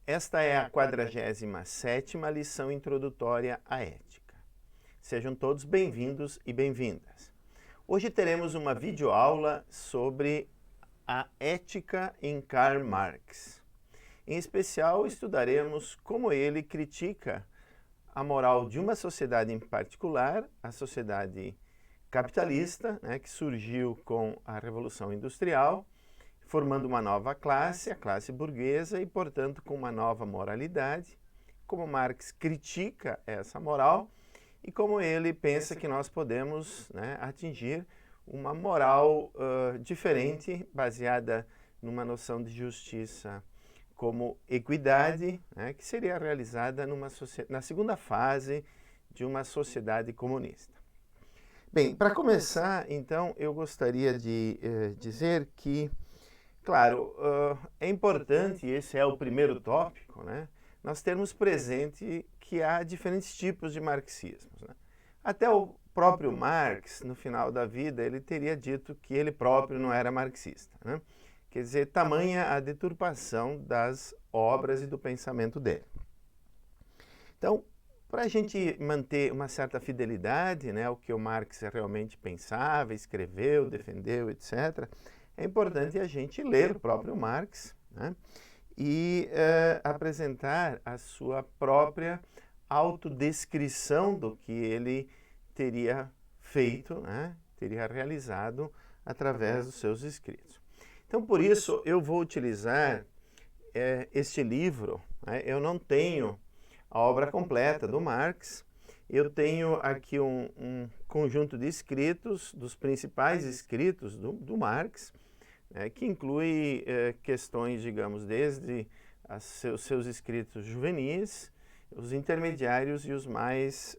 Esta é a 47ª lição introdutória à ética. Sejam todos bem-vindos e bem-vindas. Hoje teremos uma videoaula sobre a ética em Karl Marx. Em especial, estudaremos como ele critica a moral de uma sociedade em particular, a sociedade capitalista, que surgiu com a Revolução Industrial, formando uma nova classe, a classe burguesa, e, portanto, com uma nova moralidade, como Marx critica essa moral e como ele pensa que nós podemos atingir uma moral diferente, baseada numa noção de justiça como equidade, que seria realizada na segunda fase de uma sociedade comunista. Bem, para começar, então, eu gostaria de dizer que, claro, é importante, esse é o primeiro tópico, nós termos presente que há diferentes tipos de marxismos. Até o próprio Marx, no final da vida, ele teria dito que ele próprio não era marxista. Quer dizer, tamanha a deturpação das obras e do pensamento dele. Então, para a gente manter uma certa fidelidade ao que o Marx realmente pensava, escreveu, defendeu, etc., é importante a gente ler o próprio Marx e apresentar a sua própria autodescrição do que ele teria feito, teria realizado através dos seus escritos. Então, por isso, eu vou utilizar este livro. Eu não tenho a obra completa do Marx, eu tenho aqui um conjunto de escritos, dos principais escritos do Marx, que inclui questões, digamos, desde seus escritos juvenis, os intermediários e os mais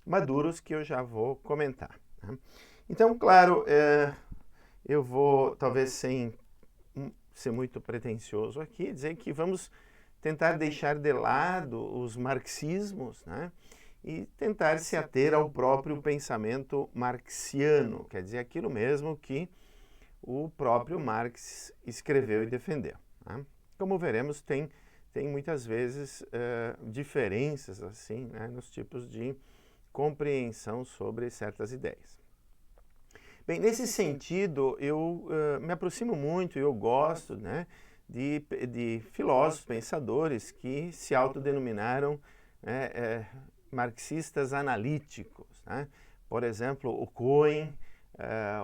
maduros, que eu já vou comentar. Então, claro, eu vou, talvez sem ser muito pretensioso aqui, dizer que vamos tentar deixar de lado os marxismos, e tentar se ater ao próprio pensamento marxiano, quer dizer, aquilo mesmo que o próprio Marx escreveu e defendeu. Como veremos, tem muitas vezes diferenças assim, nos tipos de compreensão sobre certas ideias. Bem, nesse sentido, eu me aproximo muito, eu gosto de filósofos, pensadores que se autodenominaram marxistas analíticos. Por exemplo, o Cohen,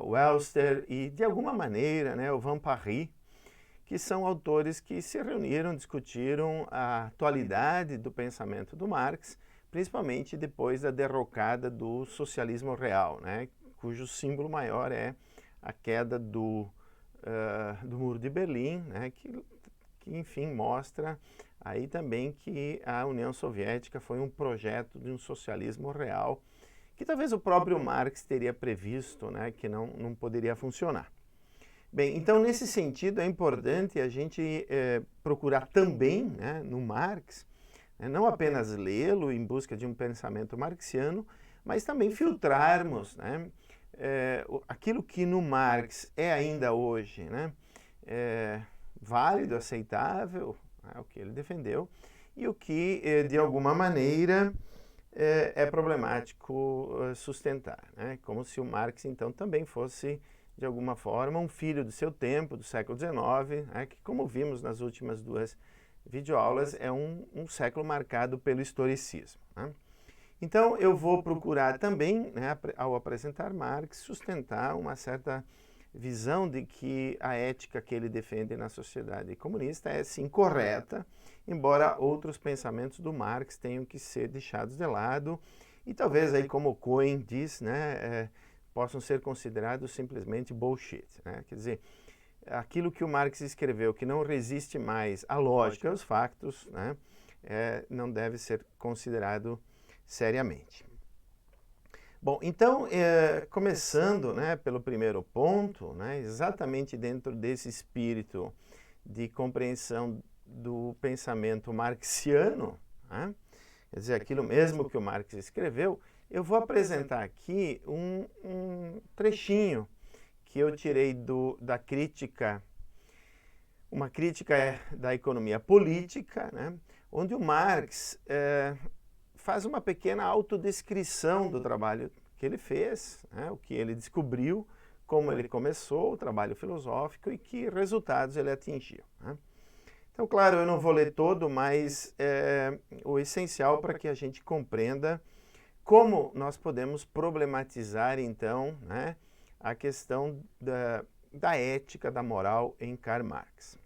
o Elster e, de alguma maneira, o Van Parijs, que são autores que se reuniram, discutiram a atualidade do pensamento do Marx, principalmente depois da derrocada do socialismo real, cujo símbolo maior é a queda do Muro de Berlim, que enfim mostra aí também que a União Soviética foi um projeto de um socialismo real, que talvez o próprio Marx teria previsto, que não poderia funcionar. Bem, então nesse sentido é importante a gente procurar também no Marx, não apenas lê-lo em busca de um pensamento marxiano, mas também filtrarmos aquilo que no Marx é ainda hoje válido, aceitável, o que ele defendeu, e o que de alguma maneira é problemático sustentar, como se o Marx então também fosse de alguma forma um filho do seu tempo, do século XIX, que, como vimos nas últimas duas videoaulas, é um século marcado pelo historicismo. Então, eu vou procurar também, ao apresentar Marx, sustentar uma certa visão de que a ética que ele defende na sociedade comunista é, sim, correta, embora outros pensamentos do Marx tenham que ser deixados de lado e talvez, aí, como o Cohen diz, possam ser considerados simplesmente bullshit. Quer dizer, aquilo que o Marx escreveu, que não resiste mais à lógica e aos factos, não deve ser considerado seriamente. Bom, então, começando pelo primeiro ponto, exatamente dentro desse espírito de compreensão do pensamento marxiano, quer dizer, aquilo mesmo que o Marx escreveu, eu vou apresentar aqui um trechinho que eu tirei da crítica uma crítica da economia política, né, onde o Marx faz uma pequena autodescrição do trabalho que ele fez, né, o que ele descobriu, como ele começou o trabalho filosófico e que resultados ele atingiu, né. Então, claro, eu não vou ler todo, mas o essencial para que a gente compreenda como nós podemos problematizar, então, né, a questão da ética, da moral em Karl Marx.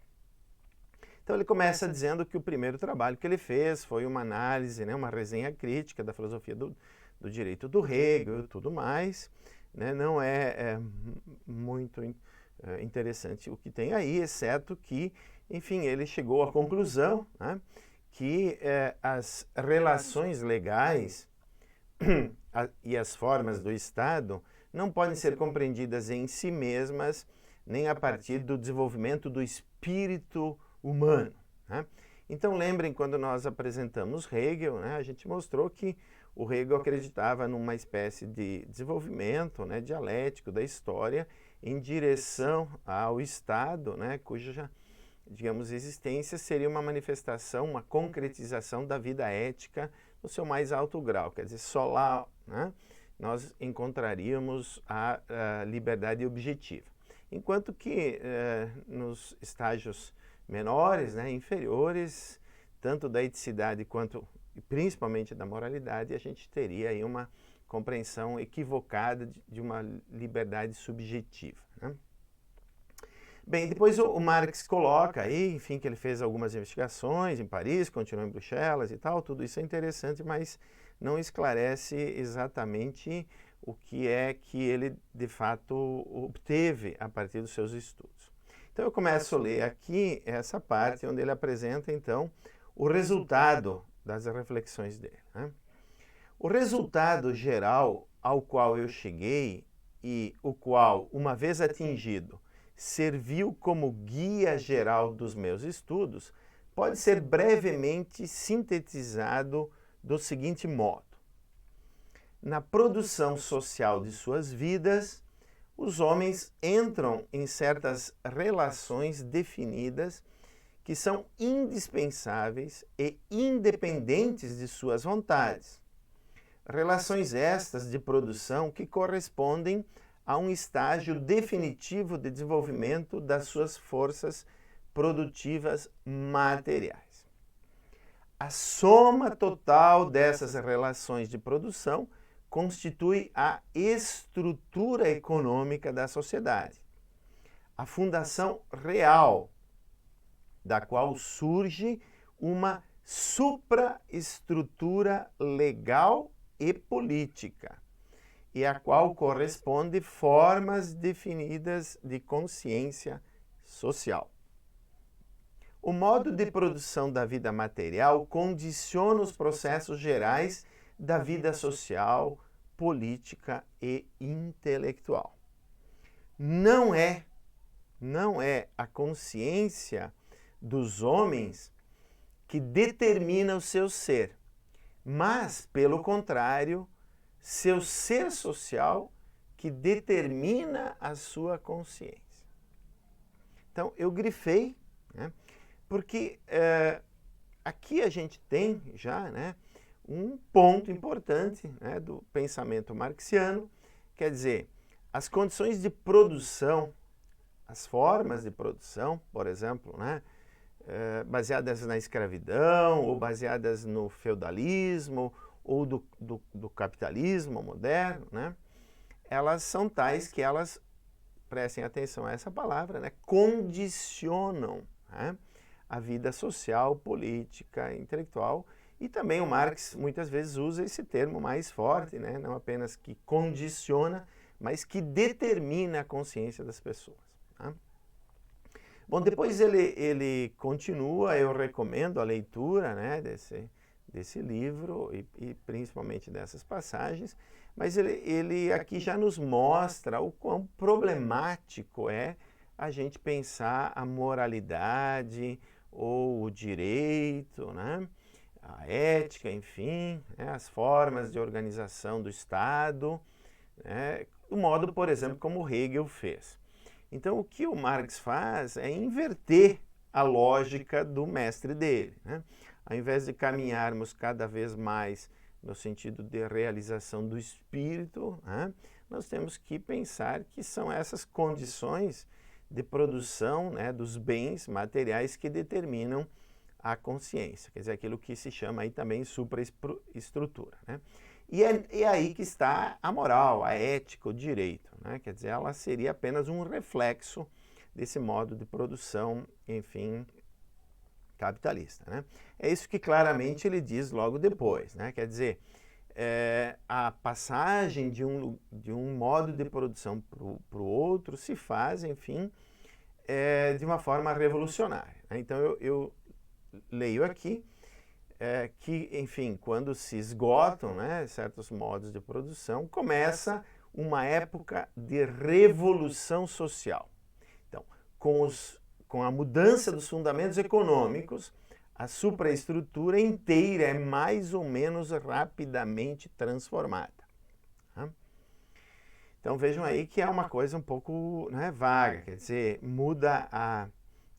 Então ele começa dizendo que o primeiro trabalho que ele fez foi uma análise, né, uma resenha crítica da filosofia do direito do Hegel e tudo mais, né. Não é muito interessante o que tem aí, exceto que, enfim, ele chegou à conclusão, né, que as relações legais e as formas do Estado não podem ser compreendidas em si mesmas, nem a partir do desenvolvimento do espírito humano, né? Então lembrem, quando nós apresentamos Hegel, né, a gente mostrou que o Hegel acreditava numa espécie de desenvolvimento, né, dialético da história em direção ao Estado, né, cuja, digamos, existência seria uma manifestação, uma concretização da vida ética no seu mais alto grau. Quer dizer, só lá, né, nós encontraríamos a liberdade objetiva. Enquanto que nos estágios menores, né, inferiores, tanto da eticidade quanto, principalmente, da moralidade, a gente teria aí uma compreensão equivocada de uma liberdade subjetiva, né? Bem, depois o Marx coloca aí, enfim, que ele fez algumas investigações em Paris, continuou em Bruxelas e tal, tudo isso é interessante, mas não esclarece exatamente o que é que ele, de fato, obteve a partir dos seus estudos. Então eu começo a ler aqui essa parte onde ele apresenta, então, o resultado das reflexões dele, né? O resultado geral ao qual eu cheguei e o qual, uma vez atingido, serviu como guia geral dos meus estudos, pode ser brevemente sintetizado do seguinte modo: na produção social de suas vidas, os homens entram em certas relações definidas que são indispensáveis e independentes de suas vontades. Relações estas de produção que correspondem a um estágio definitivo de desenvolvimento das suas forças produtivas materiais. A soma total dessas relações de produção constitui a estrutura econômica da sociedade, a fundação real da qual surge uma supraestrutura legal e política, e a qual corresponde formas definidas de consciência social. O modo de produção da vida material condiciona os processos gerais da vida social, política e intelectual. Não é a consciência dos homens que determina o seu ser, mas, pelo contrário, seu ser social que determina a sua consciência. Então, eu grifei, né, porque aqui a gente tem já, né, um ponto importante, né, do pensamento marxiano, quer dizer, as condições de produção, as formas de produção, por exemplo, né, baseadas na escravidão, ou baseadas no feudalismo, ou do capitalismo moderno, né, elas são tais que elas, prestem atenção a essa palavra, né, condicionam, né, a vida social, política, intelectual. E também o Marx muitas vezes usa esse termo mais forte, né, não apenas que condiciona, mas que determina a consciência das pessoas, tá? Bom, depois ele continua, eu recomendo a leitura, né, desse livro e principalmente dessas passagens, mas ele aqui já nos mostra o quão problemático é a gente pensar a moralidade ou o direito, né, a ética, enfim, né, as formas de organização do Estado, né, o modo, por exemplo, como Hegel fez. Então, o que o Marx faz é inverter a lógica do mestre dele, né? Ao invés de caminharmos cada vez mais no sentido de realização do espírito, né, nós temos que pensar que são essas condições de produção, né, dos bens materiais que determinam a consciência, quer dizer, aquilo que se chama aí também supraestrutura, né? E é aí que está a moral, a ética, o direito, né? Quer dizer, ela seria apenas um reflexo desse modo de produção, enfim, capitalista, né? É isso que claramente ele diz logo depois, né? Quer dizer, a passagem de um modo de produção para o outro se faz, enfim, de uma forma revolucionária, né? Então eu leio aqui que, enfim, quando se esgotam, né, certos modos de produção, começa uma época de revolução social. Então, com a mudança dos fundamentos econômicos, a supraestrutura inteira é mais ou menos rapidamente transformada. Tá? Então vejam aí que é uma coisa um pouco, né, vaga, quer dizer, muda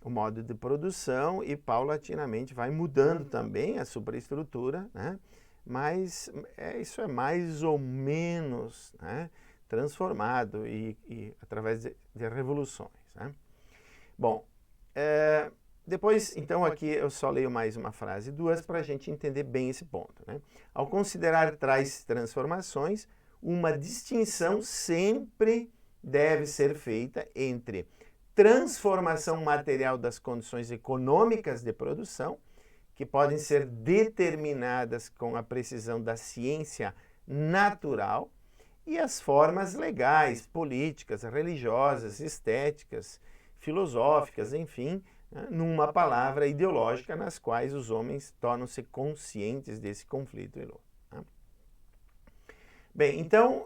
o modo de produção e paulatinamente vai mudando também a supraestrutura, né? Mas isso é mais ou menos, né, transformado e através de revoluções, né? Bom, depois, então, aqui eu só leio mais uma frase, duas, para a gente entender bem esse ponto, né? Ao considerar tais transformações, uma distinção sempre deve ser feita entre transformação material das condições econômicas de produção, que podem ser determinadas com a precisão da ciência natural, e as formas legais, políticas, religiosas, estéticas, filosóficas, enfim, numa palavra ideológica, nas quais os homens tornam-se conscientes desse conflito. Bem, então,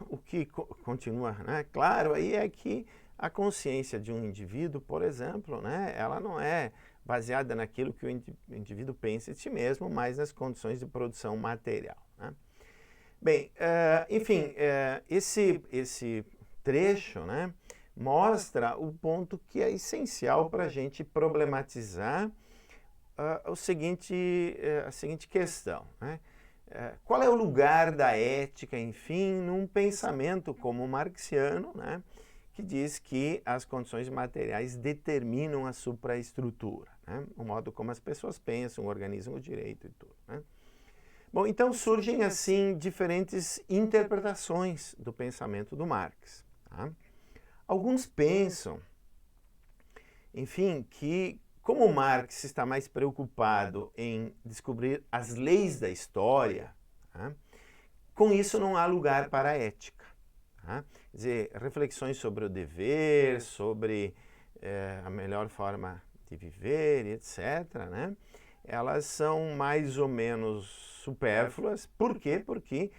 o que continua, né, claro aí é que a consciência de um indivíduo, por exemplo, né, ela não é baseada naquilo que o indivíduo pensa de si mesmo, mas nas condições de produção material, né? Bem, enfim, esse trecho, né, mostra o ponto que é essencial para a gente problematizar a seguinte questão, né? Qual é o lugar da ética, enfim, num pensamento como o marxiano, né, que diz que as condições materiais determinam a supraestrutura, né, o modo como as pessoas pensam, organizam o direito e tudo, né? Bom, então surgem assim diferentes interpretações do pensamento do Marx, tá? Alguns pensam, enfim, que como Marx está mais preocupado em descobrir as leis da história, tá, com isso não há lugar para a ética. Tá? Quer dizer, reflexões sobre o dever, sobre a melhor forma de viver, etc., né, elas são mais ou menos supérfluas. Por quê? Porque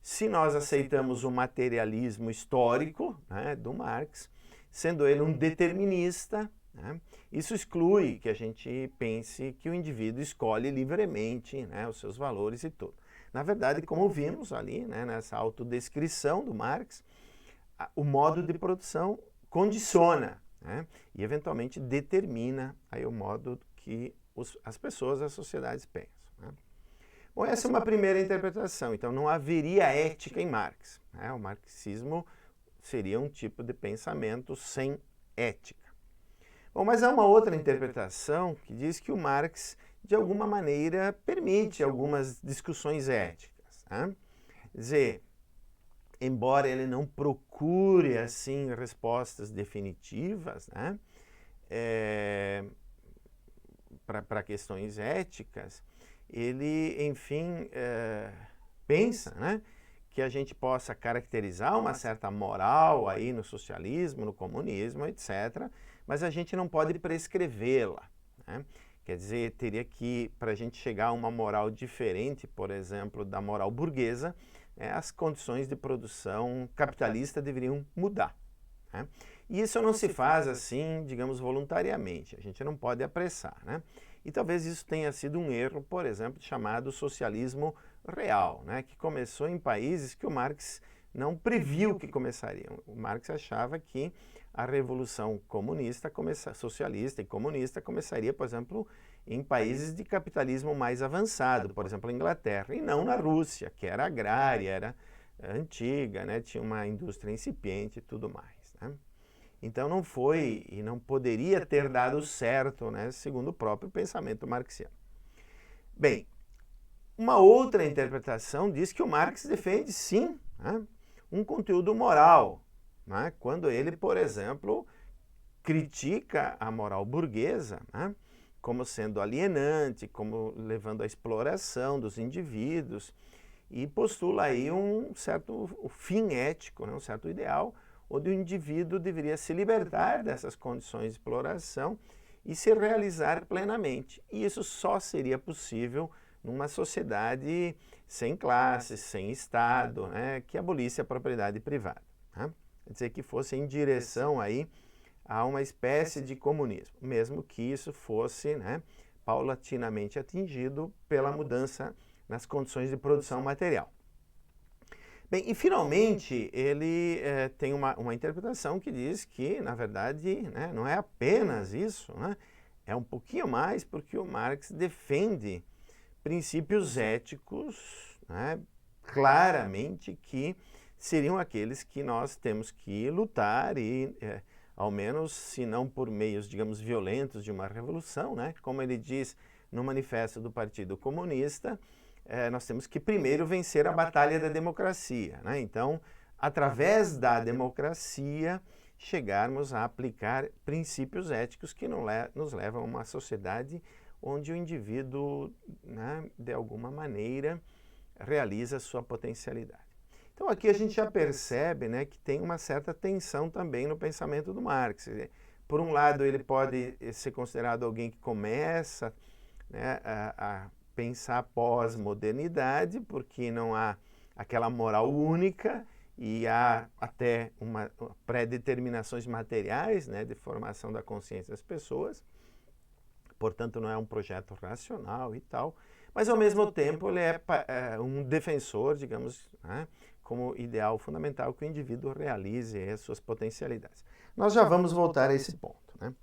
se nós aceitamos o materialismo histórico, né, do Marx, sendo ele um determinista, né, isso exclui que a gente pense que o indivíduo escolhe livremente, né, os seus valores e tudo. Na verdade, como vimos ali, né, nessa autodescrição do Marx, o modo de produção condiciona, né, e eventualmente determina aí o modo que as pessoas, as sociedades pensam, né? Bom, essa é uma primeira interpretação. Então, não haveria ética em Marx, né? O marxismo seria um tipo de pensamento sem ética. Bom, mas há uma outra interpretação que diz que o Marx, de alguma maneira, permite algumas discussões éticas, né? Quer dizer, embora ele não procure, assim, respostas definitivas, né, para questões éticas, ele, enfim, pensa, né, que a gente possa caracterizar uma certa moral aí no socialismo, no comunismo, etc., mas a gente não pode prescrevê-la, né? Quer dizer, teria que, para a gente chegar a uma moral diferente, por exemplo, da moral burguesa, as condições de produção capitalista deveriam mudar, né? E isso não se faz assim, digamos, voluntariamente. A gente não pode apressar, né? E talvez isso tenha sido um erro, por exemplo, chamado socialismo real, né? Que começou em países que o Marx não previu que começariam. O Marx achava que a revolução socialista e comunista começaria, por exemplo, em países de capitalismo mais avançado, por exemplo, a Inglaterra, e não na Rússia, que era agrária, era antiga, né? Tinha uma indústria incipiente e tudo mais, né? Então não foi e não poderia ter dado certo, né, segundo o próprio pensamento marxiano. Bem, uma outra interpretação diz que o Marx defende, sim, né, um conteúdo moral, né, quando ele, por exemplo, critica a moral burguesa, né, como sendo alienante, como levando à exploração dos indivíduos, e postula aí um certo fim ético, né, um certo ideal, onde o indivíduo deveria se libertar dessas condições de exploração e se realizar plenamente. E isso só seria possível numa sociedade sem classes, sem Estado, né, que abolisse a propriedade privada, né? Quer dizer, que fosse em direção aí a uma espécie de comunismo, mesmo que isso fosse, né, paulatinamente atingido pela mudança nas condições de produção material. Bem, e finalmente ele tem uma interpretação que diz que, na verdade, né, não é apenas isso, né, é um pouquinho mais, porque o Marx defende princípios éticos, né, claramente que seriam aqueles que nós temos que lutar e, ao menos, se não por meios, digamos, violentos de uma revolução, né, como ele diz no manifesto do Partido Comunista, nós temos que primeiro vencer a batalha da democracia, né? Então, através da democracia, chegarmos a aplicar princípios éticos que nos levam a uma sociedade onde o indivíduo, né, de alguma maneira, realiza sua potencialidade. Então, aqui a gente já percebe, né, que tem uma certa tensão também no pensamento do Marx. Por um lado, ele pode ser considerado alguém que começa, né, a pensar pós-modernidade, porque não há aquela moral única e há até uma pré-determinações materiais, né, de formação da consciência das pessoas. Portanto, não é um projeto racional e tal, mas ao mesmo tempo ele é um defensor, digamos, né, como ideal fundamental que o indivíduo realize as suas potencialidades. Nós já vamos voltar a esse ponto, né?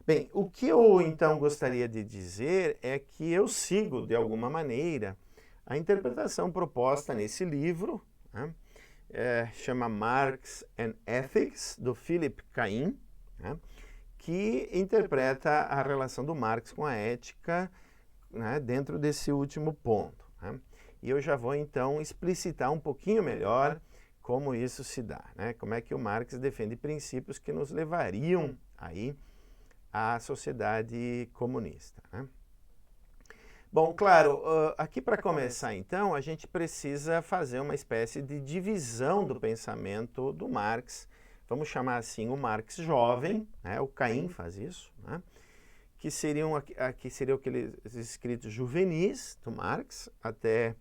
Bem, o que eu então gostaria de dizer é que eu sigo, de alguma maneira, a interpretação proposta nesse livro, né, chama Marx and Ethics, do Philip Cain, né, que interpreta a relação do Marx com a ética, né, dentro desse último ponto, né. E eu já vou então explicitar um pouquinho melhor como isso se dá, né, como é que o Marx defende princípios que nos levariam aí à sociedade comunista, né? Bom, claro, aqui para começar então, a gente precisa fazer uma espécie de divisão do pensamento do Marx. Vamos chamar assim o Marx jovem, né? O Cain faz isso, né? Que seriam aqueles escritos juvenis do Marx até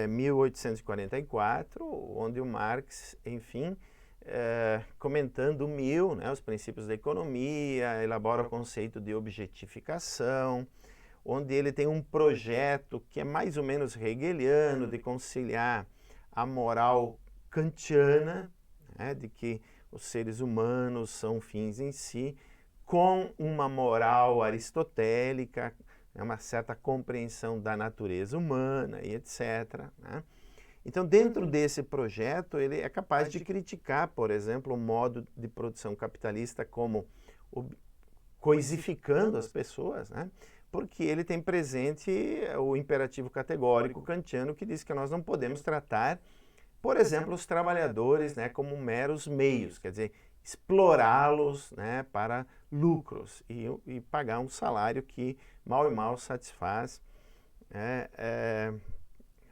1844, onde o Marx, enfim, comentando né, os princípios da economia, elabora o conceito de objetificação, onde ele tem um projeto que é mais ou menos hegeliano, de conciliar a moral kantiana, né, de que os seres humanos são fins em si, com uma moral aristotélica, uma certa compreensão da natureza humana e etc., né? Então, dentro desse projeto, ele é capaz de criticar, por exemplo, o modo de produção capitalista como coisificando as pessoas, né? Porque ele tem presente o imperativo categórico kantiano que diz que nós não podemos tratar, por exemplo, os trabalhadores, né, como meros meios, quer dizer, explorá-los, né, para lucros e pagar um salário que mal e mal satisfaz, né,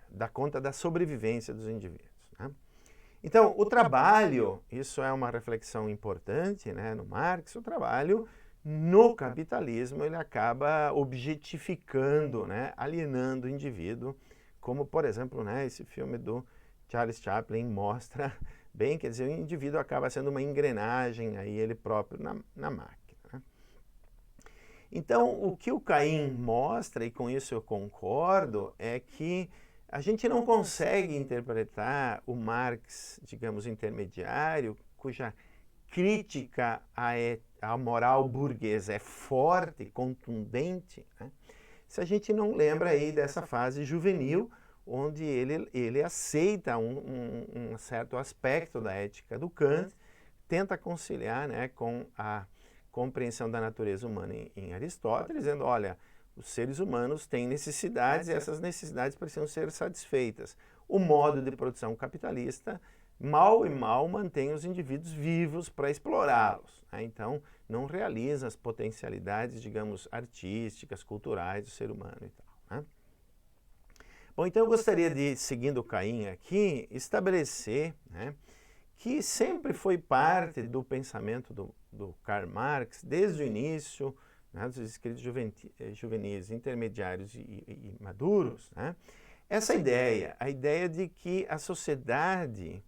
dá conta da sobrevivência dos indivíduos, né? Então, o trabalho, isso é uma reflexão importante, né, no Marx, o trabalho no capitalismo ele acaba objetificando, né, alienando o indivíduo, como, por exemplo, né, esse filme do Charles Chaplin mostra bem, quer dizer, o indivíduo acaba sendo uma engrenagem, aí ele próprio na máquina, né? Então, o que o Cain mostra, e com isso eu concordo, é que a gente não consegue interpretar o Marx, digamos, intermediário, cuja crítica à moral burguesa é forte, contundente, né? Se a gente não lembra aí dessa fase juvenil, onde ele aceita um certo aspecto da ética do Kant, tenta conciliar, né, com a compreensão da natureza humana em Aristóteles, dizendo, olha, os seres humanos têm necessidades e essas necessidades precisam ser satisfeitas. O modo de produção capitalista, mal e mal, mantém os indivíduos vivos para explorá-los, né? Então, não realiza as potencialidades, digamos, artísticas, culturais do ser humano e tal, né? Bom, então eu gostaria de, seguindo o Caim aqui, estabelecer, né, que sempre foi parte do pensamento do Karl Marx, desde o início, né, dos escritos juvenis, intermediários e maduros, né, essa ideia, a ideia de que a sociedade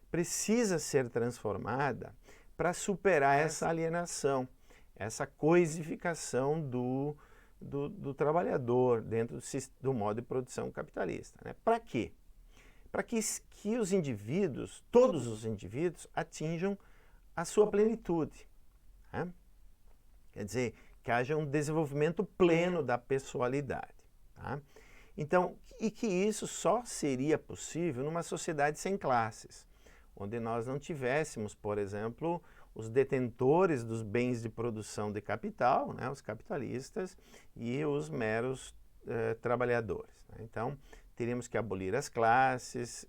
precisa ser transformada para superar essa alienação, essa coisificação do trabalhador dentro do modo de produção capitalista, né? Para quê? Para que os indivíduos, todos os indivíduos, atinjam a sua plenitude, né? Quer dizer, que haja um desenvolvimento pleno da pessoalidade, tá? Então, e que isso só seria possível numa sociedade sem classes, onde nós não tivéssemos, por exemplo, os detentores dos bens de produção de capital, né, os capitalistas, e os meros trabalhadores, né? Então, teríamos que abolir as classes,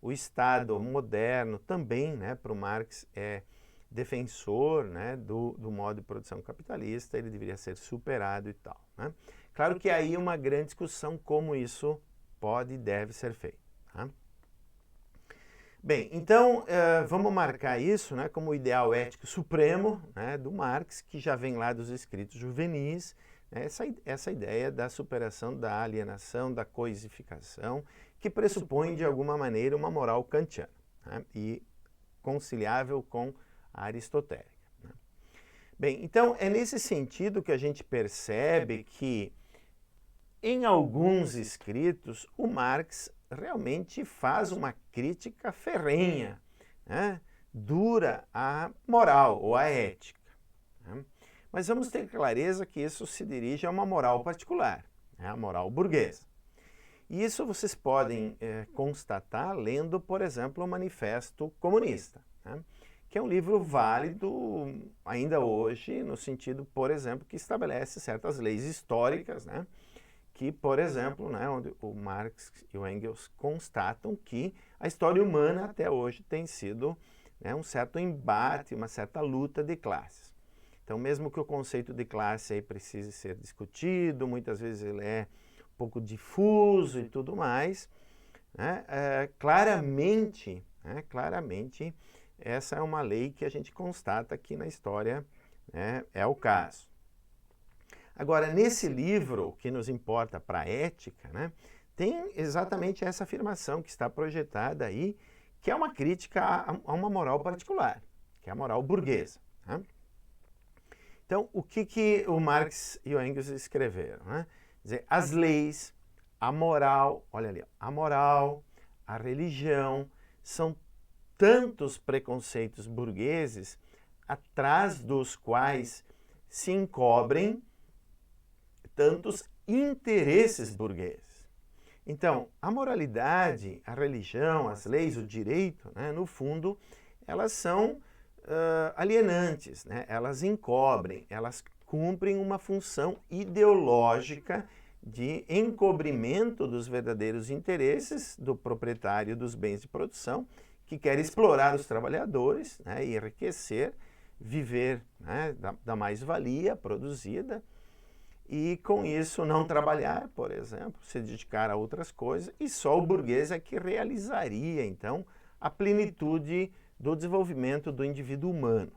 o Estado moderno também, né, para o Marx, é defensor, né, do modo de produção capitalista, ele deveria ser superado e tal, né? Claro que aí uma grande discussão como isso pode e deve ser feito, tá? Bem, então vamos marcar isso, né, como o ideal ético supremo, né, do Marx, que já vem lá dos escritos juvenis, né, essa ideia da superação da alienação, da coisificação, que pressupõe de alguma maneira uma moral kantiana, né, e conciliável com a aristotélica, né. Bem, então é nesse sentido que a gente percebe que em alguns escritos o Marx realmente faz uma crítica ferrenha, né, dura à moral ou à ética, né? Mas vamos ter clareza que isso se dirige a uma moral particular, né, a moral burguesa. E isso vocês podem constatar lendo, por exemplo, o Manifesto Comunista, né, que é um livro válido ainda hoje, no sentido, por exemplo, que estabelece certas leis históricas, né, que, por exemplo, né, onde o Marx e o Engels constatam que a história humana até hoje tem sido, né, um certo embate, uma certa luta de classes. Então, mesmo que o conceito de classe aí precise ser discutido, muitas vezes ele é um pouco difuso e tudo mais, né, claramente, essa é uma lei que a gente constata aqui na história, né, é o caso. Agora, nesse livro, que nos importa para a ética, né, tem exatamente essa afirmação que está projetada aí, que é uma crítica a uma moral particular, que é a moral burguesa, né? Então, o que o Marx e o Engels escreveram, né? Quer dizer, as leis, a moral, olha ali, a moral, a religião, são tantos preconceitos burgueses atrás dos quais se encobrem tantos interesses burgueses. Então, a moralidade, a religião, as leis, o direito, né, no fundo, elas são alienantes, né? Elas encobrem, elas cumprem uma função ideológica de encobrimento dos verdadeiros interesses do proprietário dos bens de produção, que quer explorar os trabalhadores, né, e enriquecer, viver, né, da mais-valia produzida, e com isso não trabalhar, por exemplo, se dedicar a outras coisas, e só o burguês é que realizaria, então, a plenitude do desenvolvimento do indivíduo humano,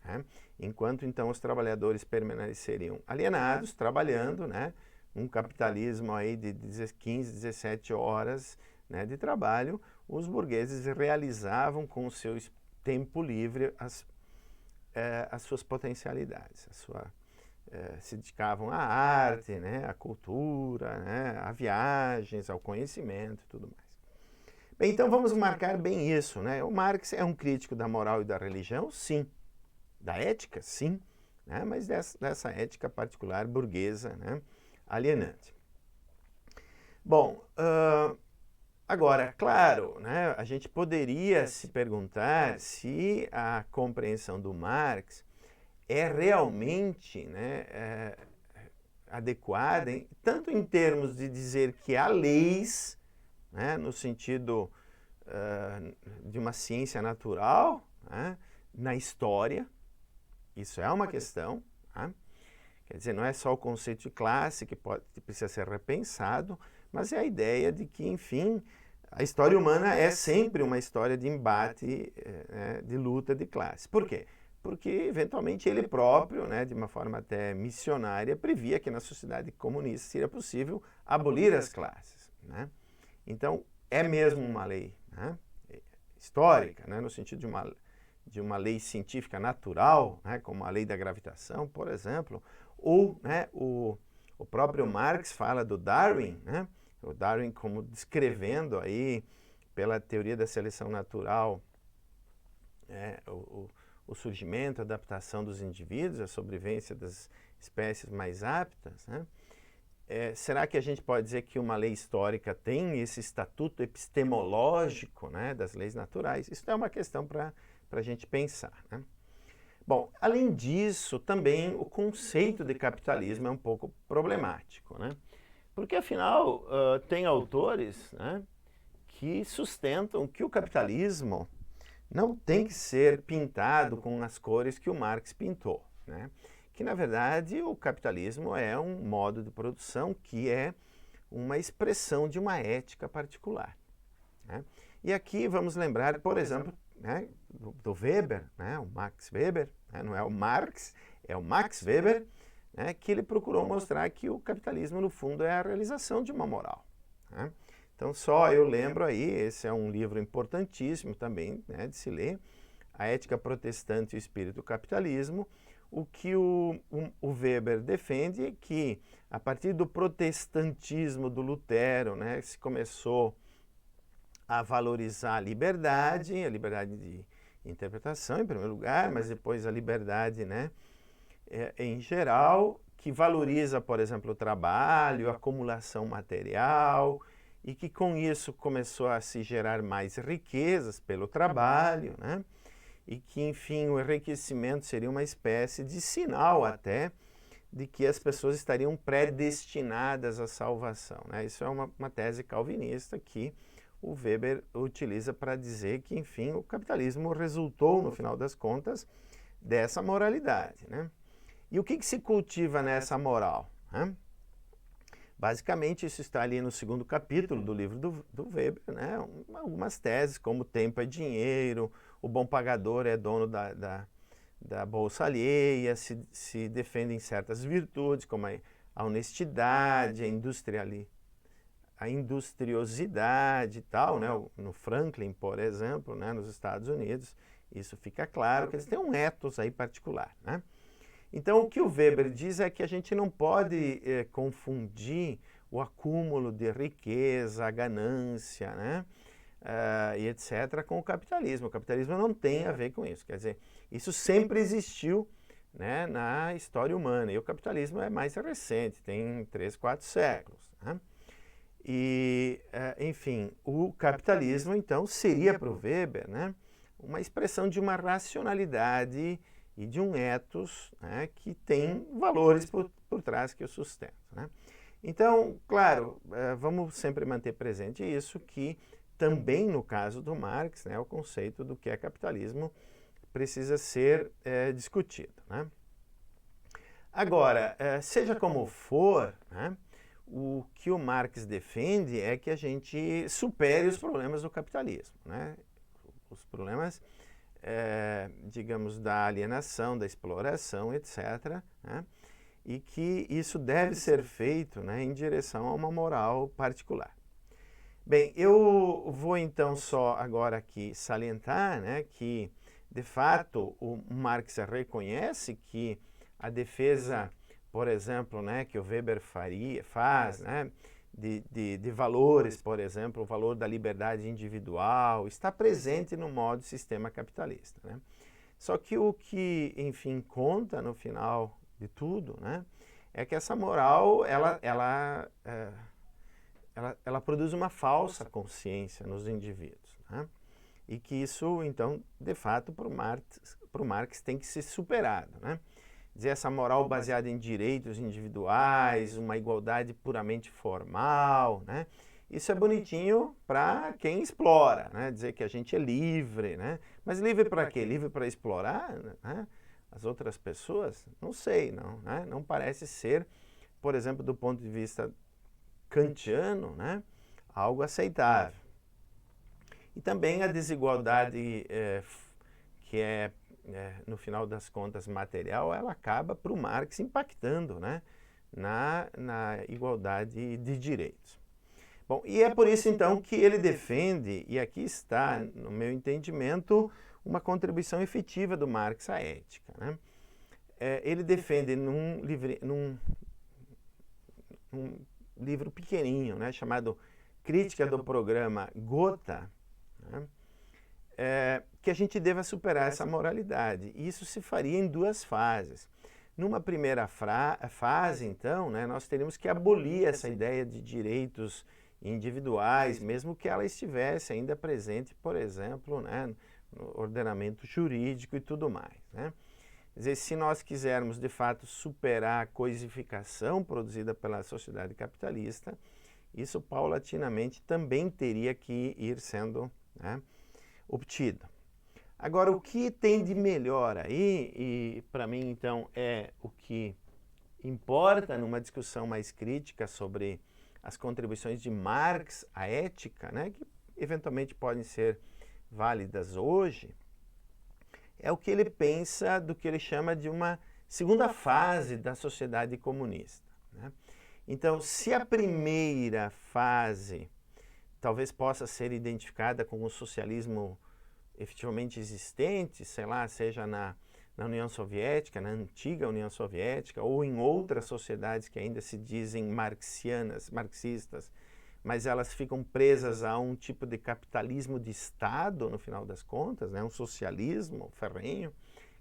né? Enquanto, então, os trabalhadores permaneceriam alienados, trabalhando, né, um capitalismo aí de 15, 17 horas, né, de trabalho, os burgueses realizavam com o seu tempo livre as suas potencialidades, se dedicavam à arte, né, à cultura, né, a viagens, ao conhecimento e tudo mais. Bem, então vamos marcar bem isso, né? O Marx é um crítico da moral e da religião, sim. Da ética, sim, né? Mas dessa ética particular burguesa, né? Alienante. Bom, agora, claro, né? A gente poderia se perguntar se a compreensão do Marx é realmente, né, adequada, tanto em termos de dizer que há leis, né, no sentido de uma ciência natural, né, na história, isso é uma questão, tá? Quer dizer, não é só o conceito de classe que precisa ser repensado, mas é a ideia de que, enfim, a história humana é sempre uma história de embate, de luta de classe. Por quê? Porque, eventualmente, ele próprio, né, de uma forma até missionária, previa que na sociedade comunista seria possível abolir as classes, né? Então, é mesmo uma lei, né, histórica, né, no sentido de uma lei científica natural, né, como a lei da gravitação, por exemplo, ou, né, o próprio Marx fala do Darwin, né, o Darwin como descrevendo aí pela teoria da seleção natural, o surgimento, a adaptação dos indivíduos, a sobrevivência das espécies mais aptas, né? Será que a gente pode dizer que uma lei histórica tem esse estatuto epistemológico, né, das leis naturais? Isso é uma questão para a gente pensar, né? Bom, além disso, também o conceito de capitalismo é um pouco problemático, né? Porque, afinal, tem autores, né, que sustentam que o capitalismo não tem que ser pintado com as cores que o Marx pintou, né? Que, na verdade, o capitalismo é um modo de produção que é uma expressão de uma ética particular, né? E aqui vamos lembrar, por exemplo, né, do Weber, né, o Max Weber, né, não é o Marx, é o Max Weber, né, que ele procurou mostrar que o capitalismo, no fundo, é a realização de uma moral, né? Então, só eu lembro aí, esse é um livro importantíssimo também, né, de se ler, A Ética Protestante e o Espírito do Capitalismo. O que o Weber defende é que, a partir do protestantismo do Lutero, né, se começou a valorizar a liberdade de interpretação, em primeiro lugar, mas depois a liberdade, né, em geral, que valoriza, por exemplo, o trabalho, a acumulação material, e que com isso começou a se gerar mais riquezas pelo trabalho, né? E que, enfim, o enriquecimento seria uma espécie de sinal até de que as pessoas estariam predestinadas à salvação, né? Isso é uma tese calvinista que o Weber utiliza para dizer que, enfim, o capitalismo resultou, no final das contas, dessa moralidade, né? E o que se cultiva nessa moral, né? Basicamente, isso está ali no segundo capítulo do livro do Weber, né? Algumas teses, como o tempo é dinheiro, o bom pagador é dono da bolsa alheia, se defendem certas virtudes, como a honestidade, a industriosidade e tal, né? No Franklin, por exemplo, né? Nos Estados Unidos, isso fica claro que eles têm um ethos aí particular, né? Então, o que o Weber diz é que a gente não pode confundir o acúmulo de riqueza, a ganância, né, e etc., com o capitalismo. O capitalismo não tem a ver com isso. Quer dizer, isso sempre existiu, né, na história humana. E o capitalismo é mais recente, tem 3, 4 séculos, né? E, enfim, o capitalismo, então, seria para o Weber, né, uma expressão de uma racionalidade e de um ethos, né, que tem valores por trás que o sustentam, né? Então, claro, vamos sempre manter presente isso, que também no caso do Marx, né, o conceito do que é capitalismo precisa ser discutido, né? Agora, seja como for, né, o que o Marx defende é que a gente supere os problemas do capitalismo, né? Os problemas, digamos, da alienação, da exploração, etc., né? E que isso deve ser feito, né, em direção a uma moral particular. Bem, eu vou então só agora aqui salientar, né, que, de fato, o Marx reconhece que a defesa, por exemplo, né, que o Weber faz, né, de valores, por exemplo, o valor da liberdade individual, está presente no modo sistema capitalista, né? Só que o que, enfim, conta no final de tudo, né, é que essa moral, ela produz uma falsa consciência nos indivíduos, né? E que isso, então, de fato, para o Marx tem que ser superado, né? Dizer essa moral baseada em direitos individuais, uma igualdade puramente formal, né? Isso é bonitinho para quem explora, né? Dizer que a gente é livre, né? Mas livre para quê? Livre para explorar, né, as outras pessoas? Não sei, não, né? Não parece ser, por exemplo, do ponto de vista kantiano, né, algo aceitável. E também a desigualdade que no final das contas, material, ela acaba para o Marx impactando, né, na igualdade de direitos. Bom, e é por isso então que ele defende, e aqui está, no meu entendimento, uma contribuição efetiva do Marx à ética, né? Ele defende num livro pequenininho, né, chamado Crítica do Programa Gotha, né, que a gente deva superar essa moralidade. E isso se faria em duas fases. Numa primeira fase, então, né, nós teríamos que abolir essa ideia de direitos individuais, mesmo que ela estivesse ainda presente, por exemplo, né, no ordenamento jurídico e tudo mais, né? Quer dizer, se nós quisermos, de fato, superar a coisificação produzida pela sociedade capitalista, isso paulatinamente também teria que ir sendo, né, obtido. Agora, o que tem de melhor aí, e para mim, então, é o que importa numa discussão mais crítica sobre as contribuições de Marx à ética, né, que eventualmente podem ser válidas hoje, é o que ele pensa do que ele chama de uma segunda fase da sociedade comunista, né? Então, se a primeira fase talvez possa ser identificada com o socialismo efetivamente existente, sei lá, seja na União Soviética, na antiga União Soviética, ou em outras sociedades que ainda se dizem marxistas, mas elas ficam presas a um tipo de capitalismo de Estado, no final das contas, né, um socialismo ferrenho,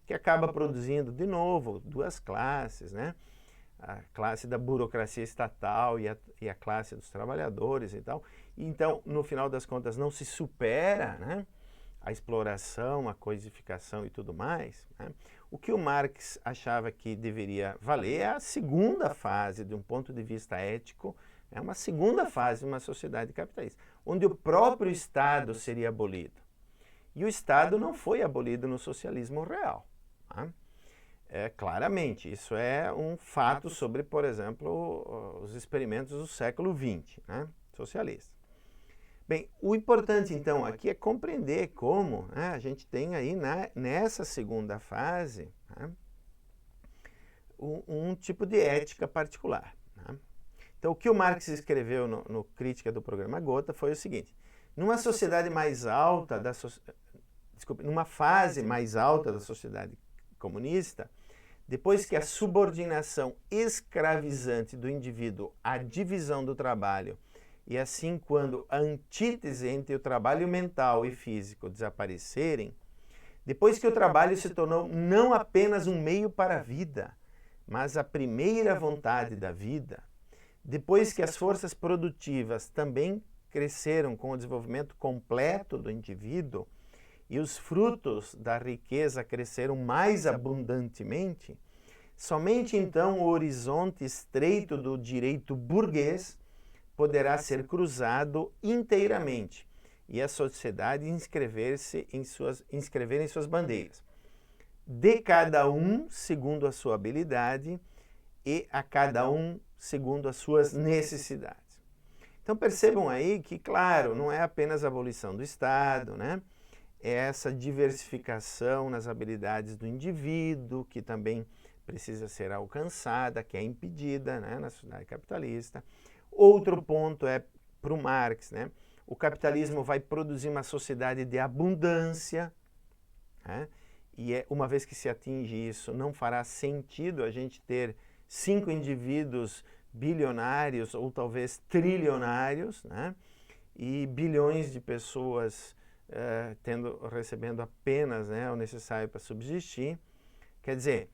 que acaba produzindo, de novo, duas classes, né? A classe da burocracia estatal e a classe dos trabalhadores e tal. Então, no final das contas, não se supera, né, a exploração, a coisificação e tudo mais, né? O que o Marx achava que deveria valer é a segunda fase, de um ponto de vista ético, é uma segunda fase de uma sociedade capitalista, onde o próprio Estado seria abolido. E o Estado não foi abolido no socialismo real, tá? Claramente, isso é um fato sobre, por exemplo, os experimentos do século XX, né, socialistas. Bem, o importante então aqui é compreender como, né, a gente tem aí nessa segunda fase, né, um tipo de ética particular, né? Então, o que o Marx escreveu no Crítica do Programa Gotha foi o seguinte: numa sociedade mais alta numa fase mais alta da sociedade comunista, depois que a subordinação escravizante do indivíduo à divisão do trabalho e assim quando a antítese entre o trabalho mental e físico desaparecerem, depois que o trabalho se tornou não apenas um meio para a vida, mas a primeira vontade da vida, depois que as forças produtivas também cresceram com o desenvolvimento completo do indivíduo e os frutos da riqueza cresceram mais abundantemente, somente então o horizonte estreito do direito burguês poderá ser cruzado inteiramente e a sociedade inscrever em suas bandeiras, de cada um segundo a sua habilidade e a cada um segundo as suas necessidades. Então percebam aí que, claro, não é apenas a abolição do Estado, né? É essa diversificação nas habilidades do indivíduo, que também precisa ser alcançada, que é impedida, né, na sociedade capitalista. Outro ponto é para o Marx, né? O capitalismo vai produzir uma sociedade de abundância, né? E uma vez que se atinge isso, não fará sentido a gente ter 5 indivíduos bilionários ou talvez trilionários, né? E bilhões de pessoas recebendo apenas, né, o necessário para subsistir. Quer dizer,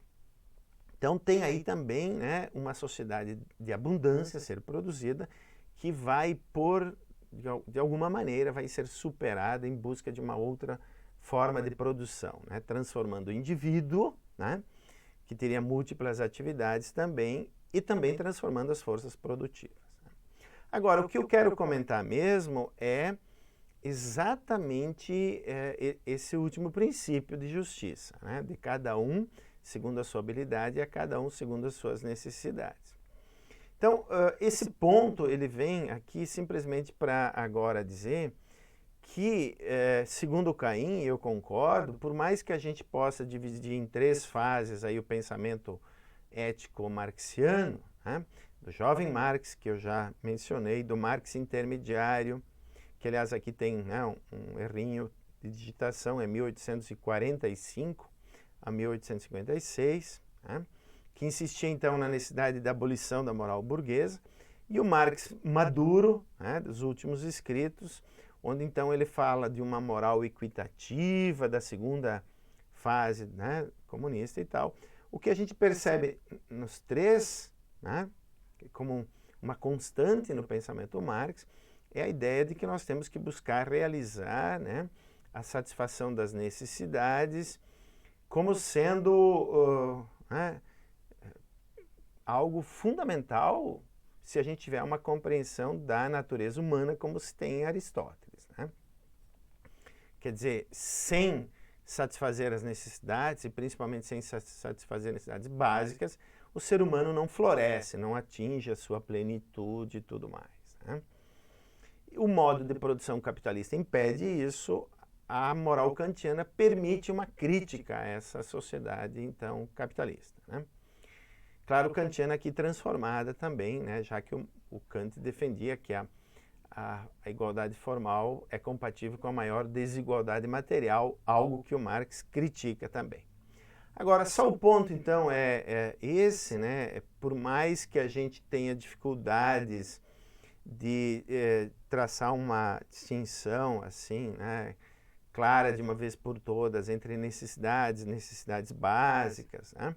então tem aí também, né, uma sociedade de abundância a ser produzida que vai, de alguma maneira, vai ser superada em busca de uma outra forma de produção, né, transformando o indivíduo, né, que teria múltiplas atividades também, e também transformando as forças produtivas. Agora, o que eu quero comentar mesmo é exatamente esse último princípio de justiça, né, de cada um segundo a sua habilidade e a cada um segundo as suas necessidades. Então, esse ponto ele vem aqui simplesmente para agora dizer que, segundo Caim, eu concordo, por mais que a gente possa dividir em 3 fases aí o pensamento ético marxiano, né, do jovem Marx, que eu já mencionei, do Marx intermediário, que aliás aqui tem, né, um errinho de digitação, é 1845 a 1856, né, que insistia então na necessidade da abolição da moral burguesa, e o Marx maduro, né, dos últimos escritos, onde então ele fala de uma moral equitativa, da segunda fase, né, comunista e tal. O que a gente percebe nos 3, né, como uma constante no pensamento Marx, é a ideia de que nós temos que buscar realizar, né, a satisfação das necessidades como sendo né, algo fundamental se a gente tiver uma compreensão da natureza humana como se tem em Aristóteles, né? Quer dizer, sem satisfazer as necessidades, e principalmente sem satisfazer necessidades básicas, o ser humano não floresce, não atinge a sua plenitude e tudo mais, né? O modo de produção capitalista impede isso, a moral kantiana permite uma crítica a essa sociedade, então, capitalista, né? Claro, kantiana aqui transformada também, né, já que o Kant defendia que a igualdade formal é compatível com a maior desigualdade material, algo que o Marx critica também. Agora, só o ponto, então, é esse, né, por mais que a gente tenha dificuldades de traçar uma distinção, assim, né, clara de uma vez por todas entre necessidades básicas, né?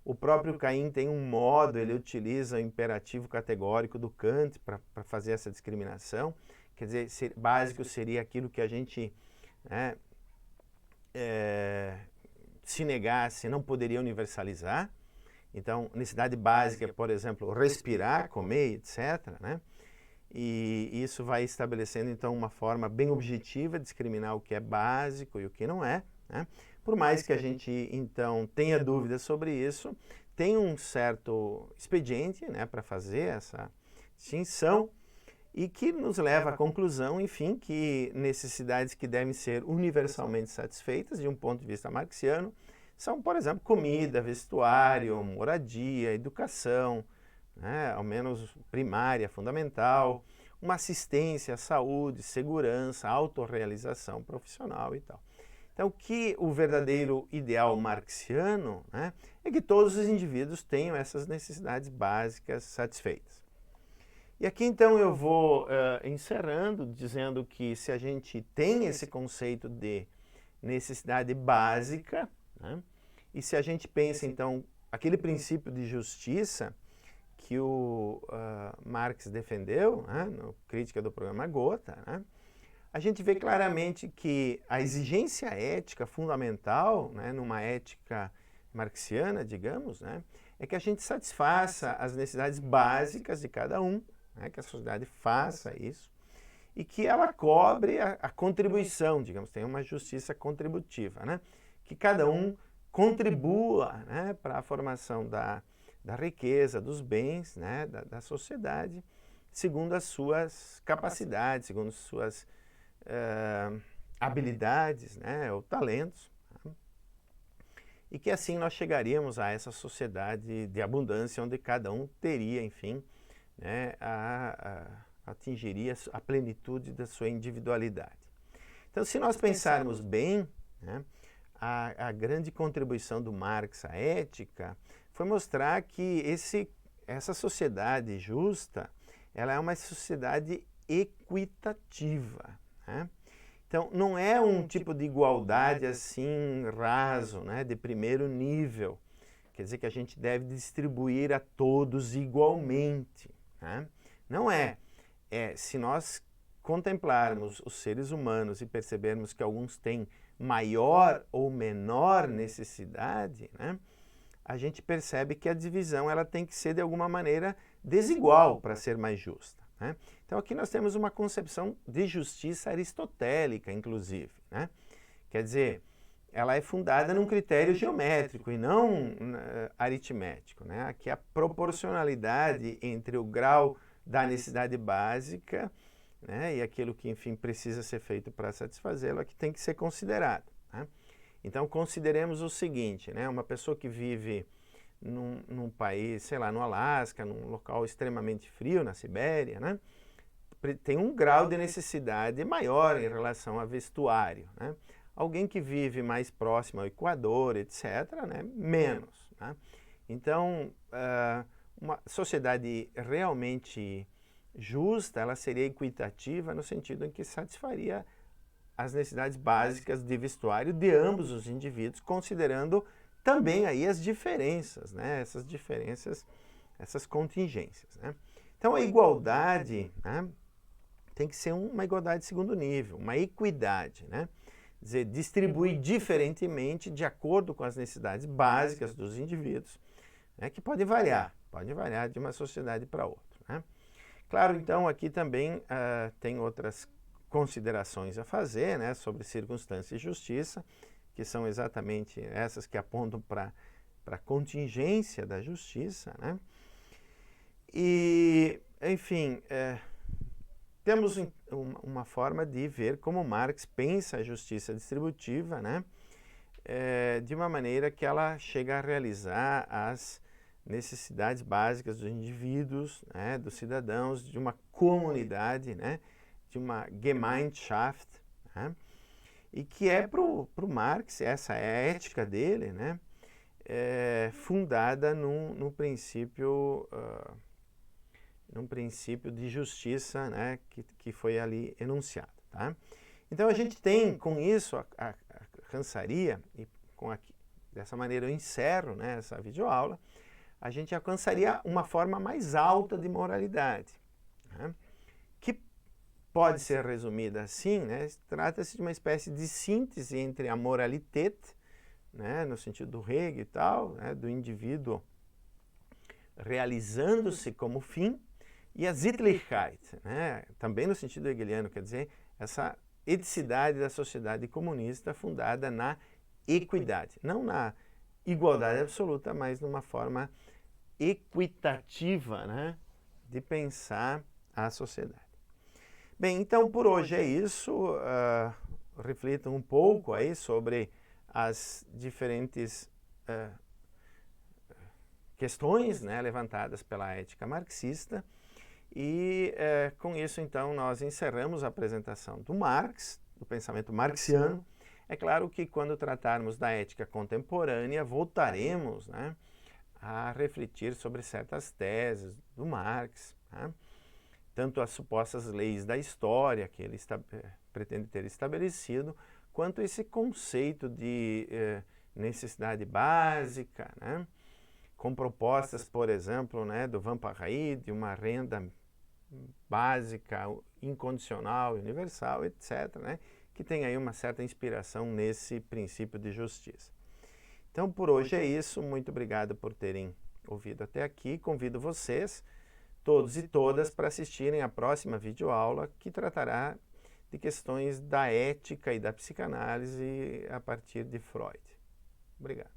O próprio Caim tem um modo, ele utiliza o imperativo categórico do Kant para fazer essa discriminação. Quer dizer, básico seria aquilo que a gente, né, se negasse, não poderia universalizar. Então, necessidade básica, por exemplo, respirar, comer, etc., né? E isso vai estabelecendo, então, uma forma bem objetiva de discriminar o que é básico e o que não é, né? Por mais que a gente, então, tenha dúvidas sobre isso, tem um certo expediente, né, para fazer essa distinção e que nos leva à conclusão, enfim, que necessidades que devem ser universalmente satisfeitas, de um ponto de vista marxiano, são, por exemplo, comida, vestuário, moradia, educação, né, ao menos primária, fundamental, uma assistência à saúde, segurança, autorrealização profissional e tal. Então, que o verdadeiro ideal marxiano, né, é que todos os indivíduos tenham essas necessidades básicas satisfeitas. E aqui, então, eu vou encerrando, dizendo que se a gente tem esse conceito de necessidade básica, né, e se a gente pensa, então, aquele princípio de justiça que o Marx defendeu, né, na crítica do programa Gotha, né, a gente vê claramente que a exigência ética fundamental, né, numa ética marxiana, digamos, né, é que a gente satisfaça as necessidades básicas de cada um, né, que a sociedade faça isso, e que ela cobre a contribuição, digamos, tem uma justiça contributiva, né, que cada um contribua, né, para a formação da riqueza, dos bens, né, da sociedade, segundo as suas capacidades, segundo as suas habilidades, né, ou talentos, né? E que assim nós chegaríamos a essa sociedade de abundância onde cada um teria, enfim, né, atingiria a plenitude da sua individualidade. Então, se nós pensarmos bem, né, a grande contribuição do Marx à ética foi mostrar que essa sociedade justa, ela é uma sociedade equitativa, né? Então, não é um tipo de igualdade assim raso, né, de primeiro nível. Quer dizer que a gente deve distribuir a todos igualmente, né? Não é. Se nós contemplarmos os seres humanos e percebermos que alguns têm maior ou menor necessidade, né, a gente percebe que a divisão ela tem que ser de alguma maneira desigual para ser mais justa, né? Então aqui nós temos uma concepção de justiça aristotélica, inclusive, né? Quer dizer, ela é fundada num critério geométrico e não aritmético, né? Aqui a proporcionalidade entre o grau da necessidade básica, né, e aquilo que, enfim, precisa ser feito para satisfazê-lo, é que tem que ser considerado, né? Então, consideremos o seguinte, né, uma pessoa que vive num país, sei lá, no Alasca, num local extremamente frio, na Sibéria, né, tem um grau de necessidade maior em relação a vestuário, né? Alguém que vive mais próximo ao Equador, etc., né, menos, né? Então, uma sociedade realmente justa, ela seria equitativa no sentido em que satisfaria as necessidades básicas de vestuário de ambos os indivíduos, considerando também aí as diferenças, né? Essas diferenças, essas contingências, né? Então a igualdade, né, tem que ser uma igualdade de segundo nível, uma equidade, né? Quer dizer, distribuir diferentemente de acordo com as necessidades básicas dos indivíduos, né, que pode variar de uma sociedade para outra, né? Claro, então aqui também tem outras considerações a fazer, né, sobre circunstância e justiça, que são exatamente essas que apontam para a contingência da justiça, né? E, enfim, temos uma forma de ver como Marx pensa a justiça distributiva, né, de uma maneira que ela chega a realizar as necessidades básicas dos indivíduos, né, dos cidadãos, de uma comunidade, né, de uma Gemeinschaft, né, e que é para o Marx, essa é a ética dele, né, fundada num princípio de justiça, né, que foi ali enunciado, tá? Então a gente tem com isso a alcançaria, e dessa maneira eu encerro, né, essa videoaula, a gente alcançaria uma forma mais alta de moralidade, né, que pode ser resumida assim, né? Trata-se de uma espécie de síntese entre a Moralität, né, no sentido do Hegel e tal, né, do indivíduo realizando-se como fim, e a Sittlichkeit, né, também no sentido hegeliano, quer dizer, essa eticidade da sociedade comunista fundada na equidade, não na igualdade absoluta, mas numa forma equitativa, né, de pensar a sociedade. Bem, então por hoje é isso. Reflitam um pouco aí sobre as diferentes questões, né, levantadas pela ética marxista. E com isso, então, nós encerramos a apresentação do Marx, do pensamento marxiano. É claro que quando tratarmos da ética contemporânea, voltaremos, né, a refletir sobre certas teses do Marx, né, tanto as supostas leis da história que ele pretende ter estabelecido, quanto esse conceito de necessidade básica, né, com propostas, por exemplo, né, do Van Parijs, de uma renda básica, incondicional, universal, etc., né, que tem aí uma certa inspiração nesse princípio de justiça. Então, por hoje é isso. Muito obrigado por terem ouvido até aqui. Convido vocês, todos e todas, para assistirem à próxima videoaula, que tratará de questões da ética e da psicanálise a partir de Freud. Obrigado.